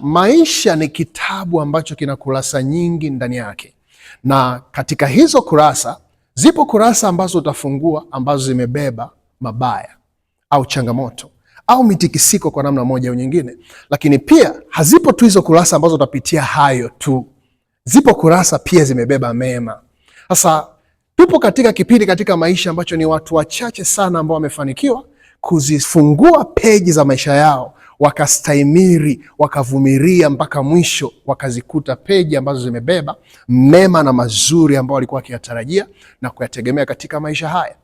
Maisha ni kitabu ambacho kina kurasa nyingi ndani yake, na katika hizo kurasa zipo kurasa ambazo utafungua ambazo zimebeba mabaya au changamoto au mitikisiko kwa namna moja au nyingine, lakini pia hazipo tu hizo kurasa ambazo utapitia hayo tu, zipo kurasa pia zimebeba mema. Sasa tupo katika kipindi katika maisha ambacho ni watu wachache sana ambao wamefanikiwa kuzifungua peji za maisha yao, wakastahimili, wakavumilia mpaka mwisho, wakazikuta peji ambazo zimebeba mema na mazuri ambao walikuwa wakiyatarajia na kuyategemea katika maisha haya.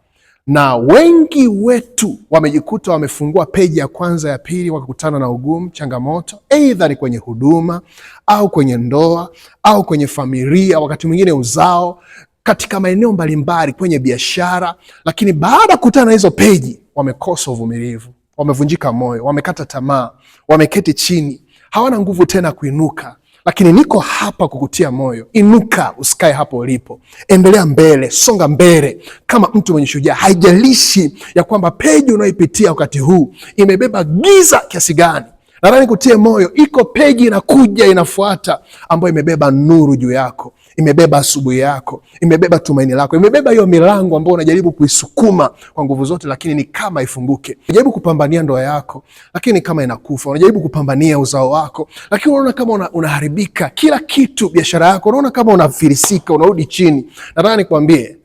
Na wengi wetu wamejikuta wamefungua peji ya kwanza, ya pili, wakakutana na ugumu, changamoto, aidha ni kwenye huduma au kwenye ndoa au kwenye familia, wakati mwingine uzao, katika maeneo mbalimbali, kwenye biashara. Lakini baada ya kukutana na hizo peji, wamekosa uvumilivu, wamevunjika moyo, wamekata tamaa, wameketi chini, hawana nguvu tena kuinuka. Lakini niko hapa kukutia moyo, inuka, usikae hapo ulipo, endelea mbele, songa mbele kama mtu mwenye shujaa. Haijalishi ya kwamba peji unayoipitia wakati huu imebeba giza kiasi gani. Nadhani kutie moyo, iko peji inakuja, inafuata, ambayo imebeba nuru juu yako, imebeba asubuhi yako, imebeba tumaini lako, imebeba hiyo milango ambayo unajaribu kuisukuma kwa nguvu zote, lakini ni kama ifunguke. Unajaribu kupambania ndoa yako, lakini kama inakufa. Unajaribu kupambania uzao wako, lakini unaona kama unaharibika. Kila kitu, biashara yako, unaona kama unafirisika, unarudi chini. Nataka nikwambie,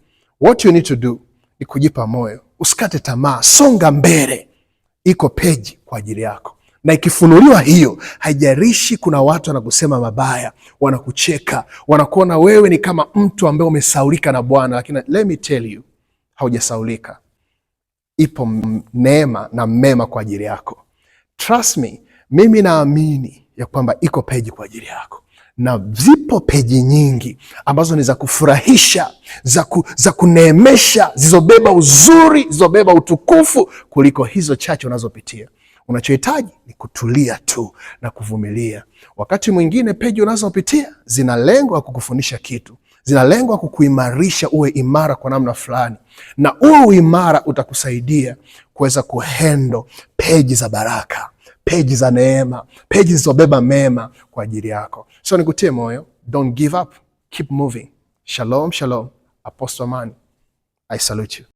what you need to do ni kujipa moyo, usikate tamaa, songa mbele. Iko peji kwa ajili yako, na ikifunuliwa hiyo, haijarishi kuna watu wanakusema mabaya, wanakucheka, wanakuona wewe ni kama mtu ambaye umesaulika na Bwana, lakini let me tell you, haujasaulika. Ipo neema na mema kwa ajili yako. Trust me, mimi naamini ya kwamba iko peji kwa ajili yako, na zipo peji nyingi ambazo ni za kufurahisha, za kuneemesha, zilizobeba uzuri, zilizobeba utukufu kuliko hizo chache unazopitia. Unachohitaji ni kutulia tu na kuvumilia. Wakati mwingine peji unazopitia zina lengo la kukufundisha kitu, zina lengo la kukuimarisha uwe imara kwa namna fulani, na uwe uimara utakusaidia kuweza kuhandle peji za baraka, peji za neema, peji zilizobeba mema kwa ajili yako. So nikutie moyo, don't give up, keep moving. Shalom, shalom. Apostle Amani, I salute you.